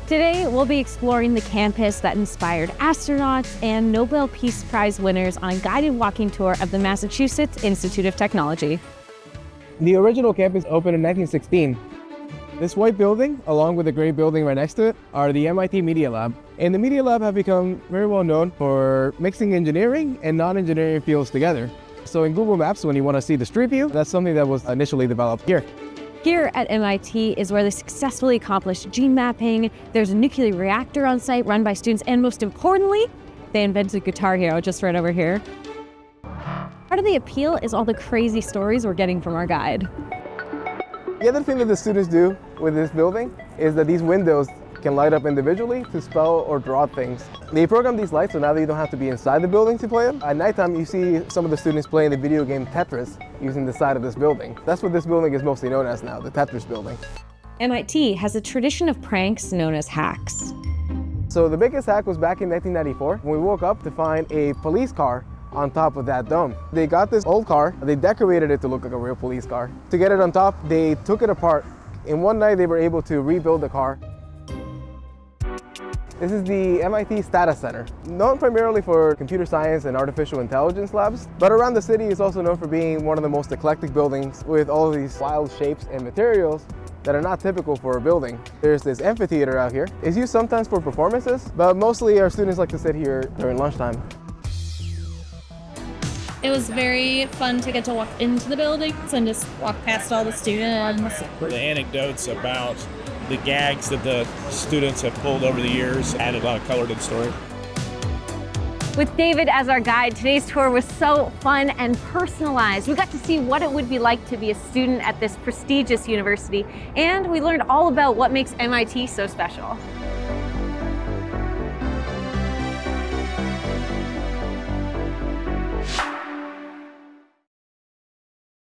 Today, we'll be exploring the campus that inspired astronauts and Nobel Peace Prize winners on a guided walking tour of the Massachusetts Institute of Technology. The original campus opened in 1916. This white building, along with the gray building right next to it, are the MIT Media Lab. And the Media Lab have become very well known for mixing engineering and non-engineering fields together. So in Google Maps, when you want to see the street view, that's something that was initially developed here. Here at MIT is where they successfully accomplished gene mapping. There's a nuclear reactor on site run by students, and most importantly, they invented Guitar Hero just right over here. Part of the appeal is all the crazy stories we're getting from our guide. The other thing that the students do with this building is that these windows can light up individually to spell or draw things. They program these lights so now that you don't have to be inside the building to play them. At nighttime, you see some of the students playing the video game Tetris using the side of this building. That's what this building is mostly known as now, the Tetris building. MIT has a tradition of pranks known as hacks. So the biggest hack was back in 1994 when we woke up to find a police car on top of that dome. They got this old car, they decorated it to look like a real police car. To get it on top, they took it apart. In one night, they were able to rebuild the car. This is the MIT Stata Center, known primarily for computer science and artificial intelligence labs, but around the city is also known for being one of the most eclectic buildings with all of these wild shapes and materials that are not typical for a building. There's this amphitheater out here. It's used sometimes for performances, but mostly our students like to sit here during lunchtime. It was very fun to get to walk into the buildings and just walk past all the students. The anecdotes about the gags that the students have pulled over the years added a lot of color to the story. With David as our guide, today's tour was so fun and personalized. We got to see what it would be like to be a student at this prestigious university, and we learned all about what makes MIT so special.